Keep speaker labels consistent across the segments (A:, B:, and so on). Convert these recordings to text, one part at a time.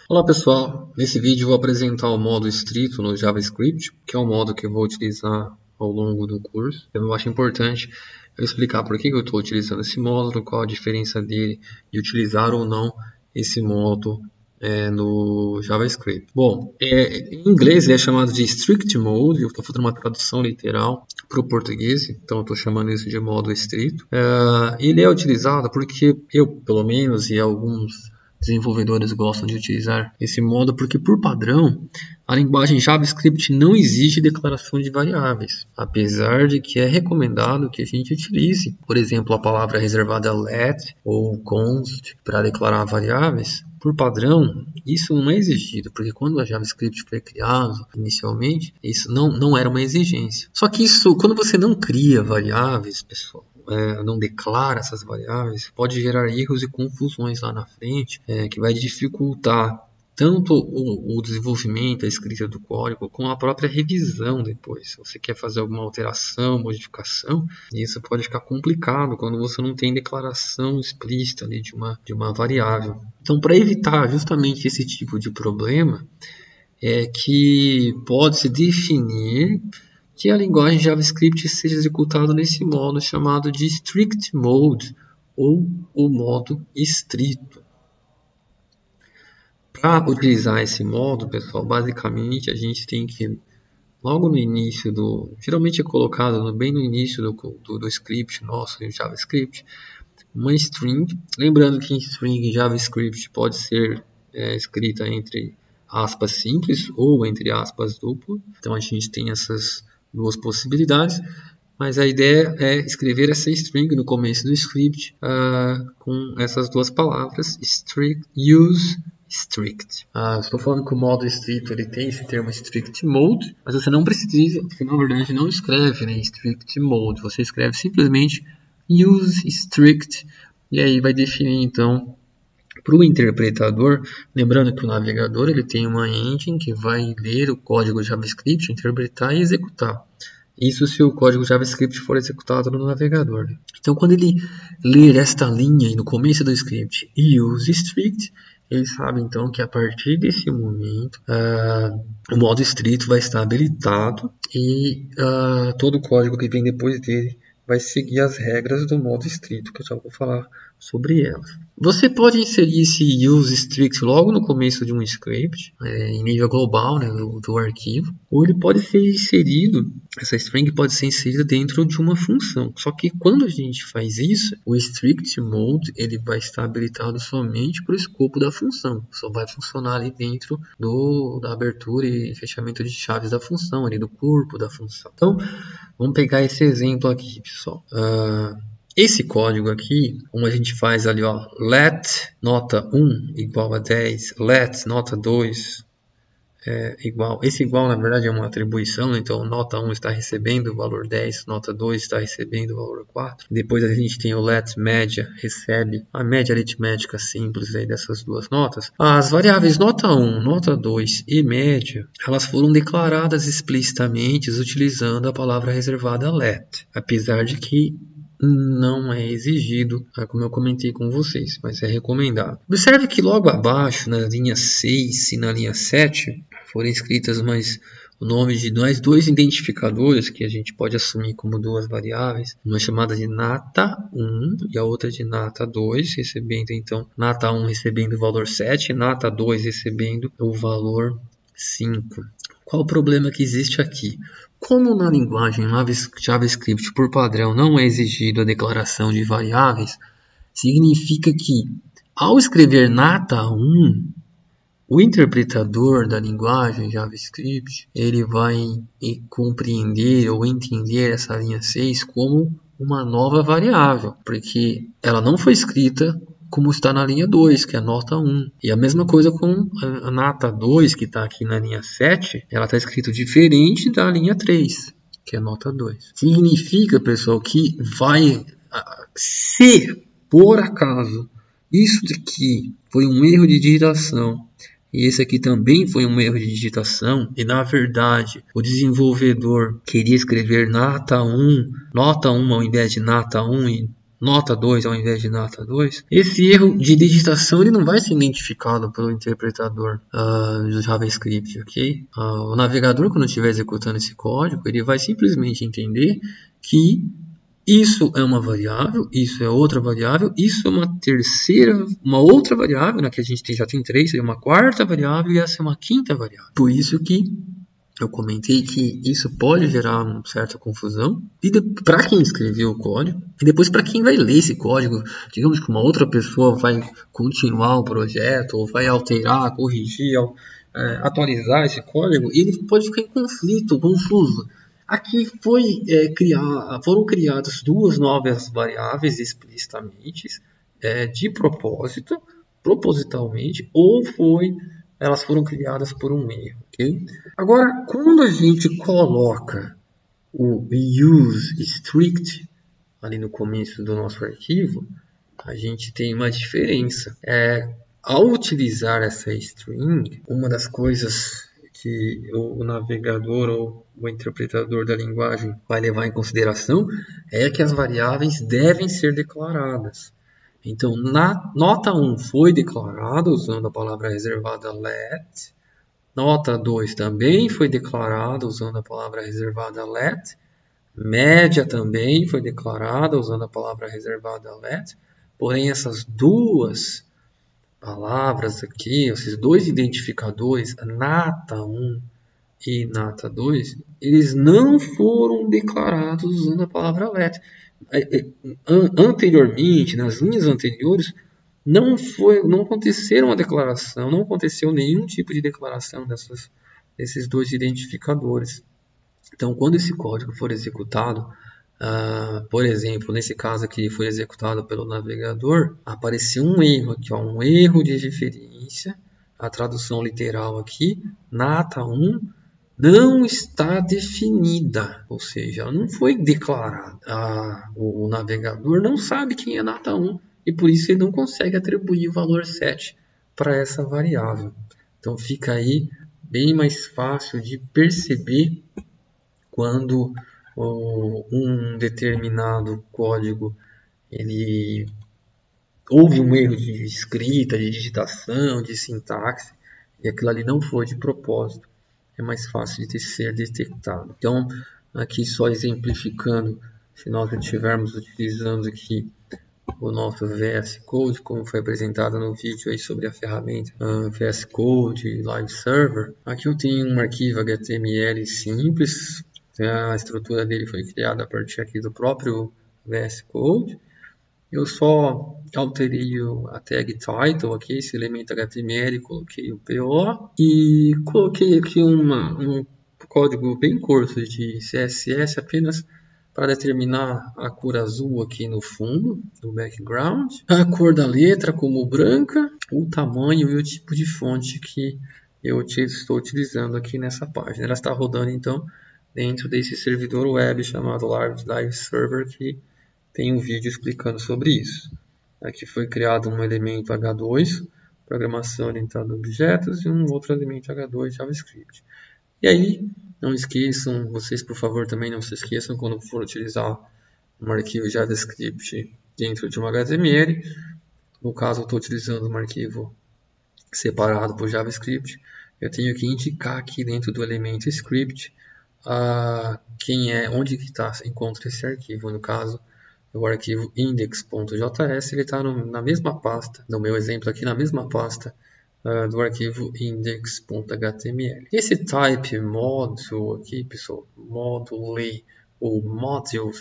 A: Olá pessoal, nesse vídeo eu vou apresentar o modo estrito no JavaScript, que é o modo que eu vou utilizar ao longo do curso. Eu acho importante eu explicar por que eu estou utilizando esse módulo, qual a diferença dele e utilizar ou não esse modo no JavaScript. Bom, em inglês ele é chamado de Strict Mode, eu estou fazendo uma tradução literal para o português, então eu estou chamando isso de modo estrito. Ele é utilizado porque eu, pelo menos, e alguns desenvolvedores gostam de utilizar esse modo porque, por padrão, a linguagem JavaScript não exige declaração de variáveis, apesar de que é recomendado que a gente utilize, por exemplo, a palavra reservada let ou const para declarar variáveis. Por padrão, isso não é exigido, porque quando a JavaScript foi criado inicialmente, isso não era uma exigência. Só que isso, quando você não cria variáveis, pessoal, não declara essas variáveis, pode gerar erros e confusões lá na frente, que vai dificultar tanto o desenvolvimento, a escrita do código, como a própria revisão depois. Se você quer fazer alguma alteração, modificação, isso pode ficar complicado quando você não tem declaração explícita ali de uma variável. Então, para evitar justamente esse tipo de problema, é que pode-se definir que a linguagem JavaScript seja executada nesse modo chamado de Strict Mode, ou o modo estrito. Para utilizar esse modo, pessoal, basicamente a gente tem que, logo no início geralmente é colocado bem no início do script nosso, do JavaScript, uma string. Lembrando que string em JavaScript pode ser escrita entre aspas simples ou entre aspas duplo. Então a gente tem essas duas possibilidades, mas a ideia é escrever essa string no começo do script com essas duas palavras, use strict. Estou falando que o modo estrito ele tem esse termo strict mode, mas você não precisa, você na verdade não escreve strict mode, você escreve simplesmente use strict e aí vai definir então para o interpretador. Lembrando que o navegador ele tem uma engine que vai ler o código JavaScript, interpretar e executar. Isso se o código JavaScript for executado no navegador. Então, quando ele ler esta linha no começo do script, use strict, ele sabe então que a partir desse momento o modo estrito vai estar habilitado e todo o código que vem depois dele vai seguir as regras do modo estrito, que eu já vou falar sobre elas. Você pode inserir esse use strict logo no começo de um script, em nível global, do arquivo, ou ele pode ser inserido, essa string pode ser inserida dentro de uma função. Só que quando a gente faz isso, o strict mode ele vai estar habilitado somente para o escopo da função, só vai funcionar ali dentro da abertura e fechamento de chaves da função, ali do corpo da função. Então, vamos pegar esse exemplo aqui, pessoal. Esse código aqui, como a gente faz ali, ó, let nota 1 igual a 10, let nota 2 igual. Esse igual, na verdade, é uma atribuição, então nota 1 está recebendo o valor 10, nota 2 está recebendo o valor 4. Depois a gente tem o let média, recebe a média aritmética simples aí dessas duas notas. As variáveis nota 1, nota 2 e média, elas foram declaradas explicitamente utilizando a palavra reservada let, apesar de que não é exigido, como eu comentei com vocês, mas é recomendado. Observe que logo abaixo, na linha 6 e na linha 7, foram escritas o nome de mais dois identificadores que a gente pode assumir como duas variáveis, uma chamada de nata1 e a outra de nata2, recebendo então nata1 recebendo o valor 7 e nata2 recebendo o valor 5. Qual o problema que existe aqui? Como na linguagem JavaScript por padrão não é exigido a declaração de variáveis, significa que ao escrever nata1, o interpretador da linguagem JavaScript ele vai compreender ou entender essa linha 6 como uma nova variável, porque ela não foi escrita como está na linha 2, que é a nota 1. E a mesma coisa com a nota 2, que está aqui na linha 7, ela está escrita diferente da linha 3, que é a nota 2. Significa, pessoal, que se por acaso isso daqui foi um erro de digitação, e esse aqui também foi um erro de digitação, e na verdade o desenvolvedor queria escrever nota 1 ao invés de nata 1 e nota 2 ao invés de nota 2, esse erro de digitação ele não vai ser identificado pelo interpretador do JavaScript, ok? O navegador, quando estiver executando esse código, ele vai simplesmente entender que isso é uma variável, isso é outra variável, isso é uma outra variável, né, que a gente já tem 3, seria uma quarta variável e essa é uma quinta variável. Por isso que eu comentei que isso pode gerar uma certa confusão para quem escreveu o código e depois para quem vai ler esse código. Digamos que uma outra pessoa vai continuar o projeto ou vai alterar, corrigir, atualizar esse código e ele pode ficar em conflito, confuso. Aqui foram criadas duas novas variáveis explicitamente, de propósito, propositalmente, ou elas foram criadas por um erro. Okay? Agora, quando a gente coloca o use strict ali no começo do nosso arquivo, a gente tem uma diferença. Ao utilizar essa string, uma das coisas que o navegador ou o interpretador da linguagem vai levar em consideração é que as variáveis devem ser declaradas. Então, na nota 1 foi declarada usando a palavra reservada let. Nota 2 também foi declarada usando a palavra reservada let. Média também foi declarada usando a palavra reservada let. Porém, essas duas palavras aqui, esses dois identificadores, nata 1 e nata 2, eles não foram declarados usando a palavra let. Anteriormente, nas linhas anteriores, não aconteceram a declaração, não aconteceu nenhum tipo de declaração desses dois identificadores. Então, quando esse código for executado, por exemplo, nesse caso aqui foi executado pelo navegador, apareceu um erro aqui, um erro de referência, a tradução literal aqui, nata 1 não está definida, ou seja, ela não foi declarada. O navegador não sabe quem é nata 1 e por isso ele não consegue atribuir o valor 7 para essa variável. Então fica aí bem mais fácil de perceber quando um determinado código houve um erro de escrita, de digitação, de sintaxe, e aquilo ali não foi de propósito. É mais fácil de ser detectado. Então, aqui só exemplificando, se nós estivermos utilizando aqui o nosso VS Code, como foi apresentado no vídeo aí sobre a ferramenta VS Code Live Server, aqui eu tenho um arquivo HTML simples, a estrutura dele foi criada a partir aqui do próprio VS Code. Eu só alterei a tag title aqui, esse elemento HTML, coloquei o PO e coloquei aqui um código bem curto de CSS apenas para determinar a cor azul aqui no fundo do background, a cor da letra como branca, o tamanho e o tipo de fonte que eu estou utilizando aqui nessa página. Ela está rodando então dentro desse servidor web chamado Live Server, que tem um vídeo explicando sobre isso. Aqui foi criado um elemento H2, programação orientada a objetos, e um outro elemento H2, JavaScript. E aí, não esqueçam, vocês por favor também não se esqueçam, quando for utilizar um arquivo JavaScript dentro de um HTML, no caso eu estou utilizando um arquivo separado por JavaScript, eu tenho que indicar aqui dentro do elemento script onde que encontra esse arquivo. No caso, o arquivo index.js, ele está na mesma pasta, no meu exemplo aqui, na mesma pasta do arquivo index.html. Esse type module aqui, pessoal, module ou module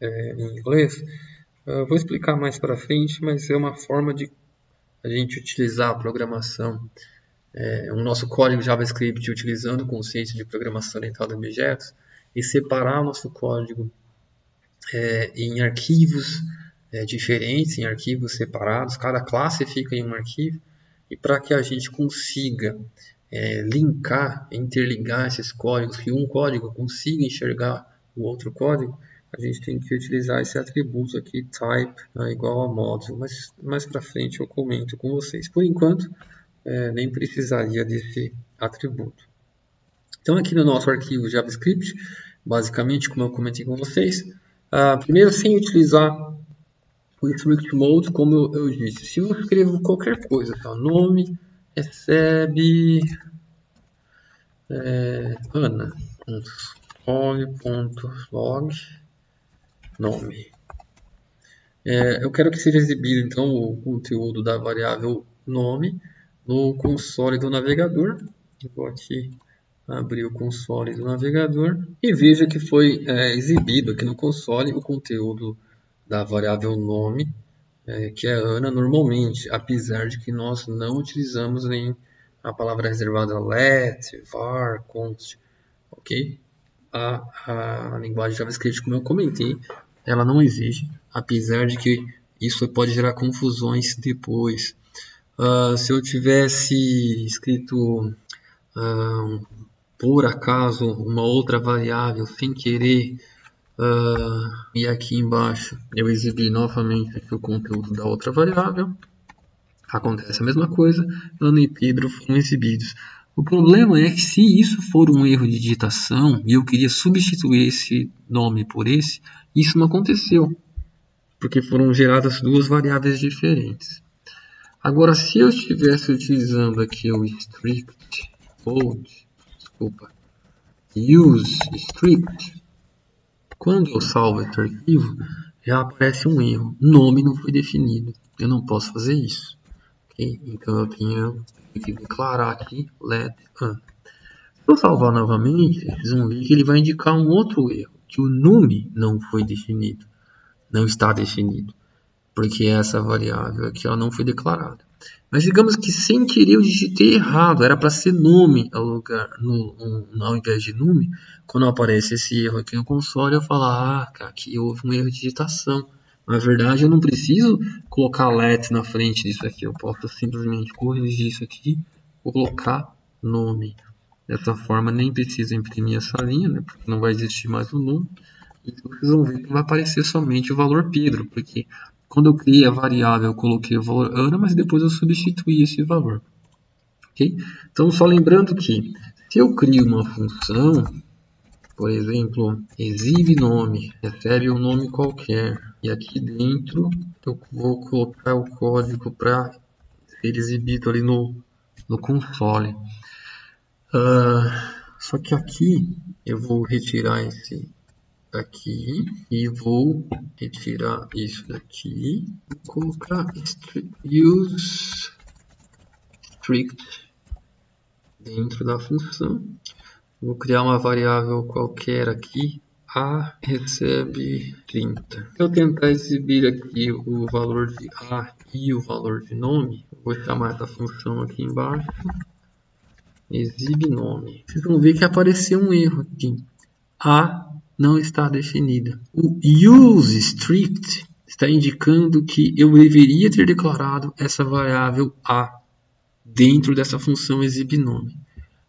A: em inglês, vou explicar mais para frente, mas é uma forma de a gente utilizar a programação, o nosso código JavaScript utilizando o conceito de programação orientada a objetos e separar o nosso código em arquivos diferentes, em arquivos separados, cada classe fica em um arquivo, e para que a gente consiga interligar esses códigos, que um código consiga enxergar o outro código, a gente tem que utilizar esse atributo aqui, type igual a module, mas mais para frente eu comento com vocês. Por enquanto, nem precisaria desse atributo. Então aqui no nosso arquivo JavaScript, basicamente, como eu comentei com vocês, primeiro, sem utilizar O strict mode, como eu disse, se eu escrevo qualquer coisa, tá? Nome, recebe Ana, console.log, nome. Eu quero que seja exibido então o conteúdo da variável nome no console do navegador. Eu vou aqui abrir o console do navegador e veja que foi exibido aqui no console o conteúdo da variável nome, que é Ana normalmente, apesar de que nós não utilizamos nem a palavra reservada let, var, const, ok? A linguagem JavaScript, como eu comentei, ela não exige, apesar de que isso pode gerar confusões depois. Se eu tivesse escrito por acaso uma outra variável sem querer, e aqui embaixo eu exibi novamente aqui o conteúdo da outra variável, acontece a mesma coisa, Ana e Pedro foram exibidos. O problema é que se isso for um erro de digitação e eu queria substituir esse nome por esse, isso não aconteceu, porque foram geradas duas variáveis diferentes. Agora, se eu estivesse utilizando aqui o strict mode, use strict, quando eu salvo esse arquivo, já aparece um erro. Nome não foi definido. Eu não posso fazer isso. Okay? Então eu tenho que declarar aqui let an. Se eu salvar novamente, vocês vão ver que ele vai indicar um outro erro, que o nome não foi definido, não está definido, porque essa variável aqui ela não foi declarada. Mas digamos que sem querer eu digitei errado, era para ser nome ao invés de nome. Quando aparece esse erro aqui no console, eu falo, aqui houve um erro de digitação. Na verdade, eu não preciso colocar let na frente disso aqui, eu posso simplesmente corrigir isso aqui, colocar nome. Dessa forma, nem precisa imprimir essa linha, né, porque não vai existir mais o nome. E vocês vão ver que vai aparecer somente o valor Pedro, porque quando eu criei a variável, eu coloquei o valor Ana, mas depois eu substituí esse valor. Okay? Então, só lembrando que se eu crio uma função, por exemplo, exibe nome, recebe um nome qualquer, e aqui dentro eu vou colocar o código para ser exibido ali no console. Só que aqui eu vou retirar esse aqui e vou retirar isso daqui e colocar use strict dentro da função. Vou criar uma variável qualquer aqui, a recebe 30. Se eu tentar exibir aqui o valor de a e o valor de nome, vou chamar essa função aqui embaixo, exibe nome. Vocês vão ver que apareceu um erro aqui. A não está definida. O use strict está indicando que eu deveria ter declarado essa variável a dentro dessa função exibeNome.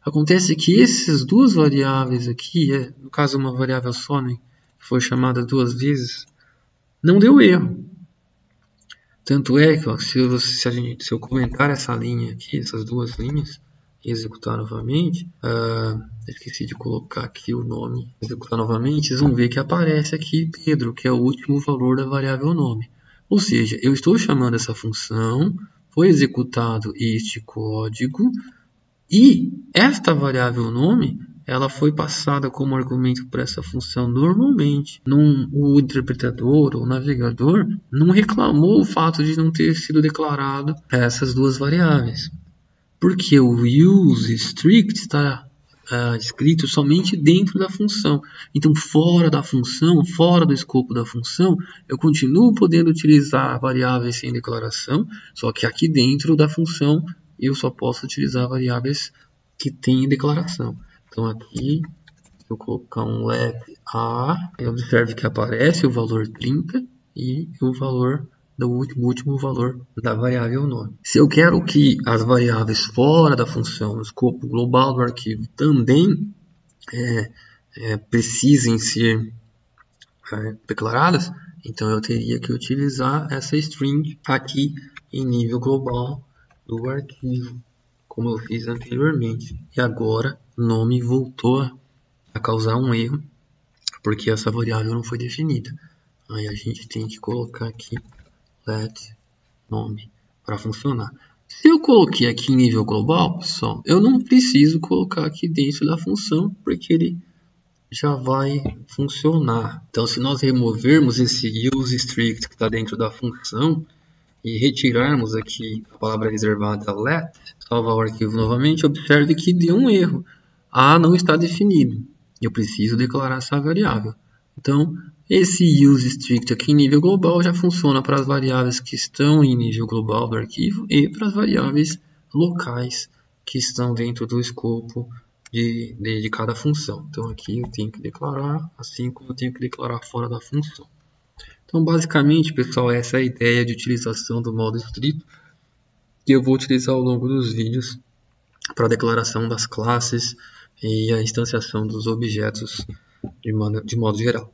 A: Acontece que essas duas variáveis aqui, no caso uma variável só, né, que foi chamada duas vezes, não deu erro. Tanto é que se eu comentar essa linha aqui, essas duas linhas, e executar novamente, esqueci de colocar aqui o nome, executar novamente, vocês vão ver que aparece aqui Pedro, que é o último valor da variável nome. Ou seja, eu estou chamando essa função, foi executado este código, e esta variável nome, ela foi passada como argumento para essa função normalmente. O interpretador, o navegador, não reclamou o fato de não ter sido declarado essas duas variáveis. Porque o use strict está escrito somente dentro da função. Então, fora da função, fora do escopo da função, eu continuo podendo utilizar variáveis sem declaração, só que aqui dentro da função eu só posso utilizar variáveis que têm declaração. Então, aqui, se eu colocar um let a, observe que aparece o valor 30 e o valor do último valor da variável nome. Se eu quero que as variáveis fora da função, no escopo global do arquivo, também precisem ser declaradas, então eu teria que utilizar essa string aqui em nível global do arquivo, como eu fiz anteriormente. E agora, nome voltou a causar um erro, porque essa variável não foi definida. Aí a gente tem que colocar aqui let nome para funcionar. Se eu coloquei aqui em nível global, pessoal, eu não preciso colocar aqui dentro da função, porque ele já vai funcionar. Então, se nós removermos esse useStrict que está dentro da função e retirarmos aqui a palavra reservada let, salvar o arquivo novamente, observe que deu um erro. A não está definido. Eu preciso declarar essa variável. Então, esse useStrict aqui em nível global já funciona para as variáveis que estão em nível global do arquivo e para as variáveis locais que estão dentro do escopo de cada função. Então, aqui eu tenho que declarar, assim como eu tenho que declarar fora da função. Então, basicamente, pessoal, essa é a ideia de utilização do modo estrito que eu vou utilizar ao longo dos vídeos para a declaração das classes e a instanciação dos objetos de modo geral.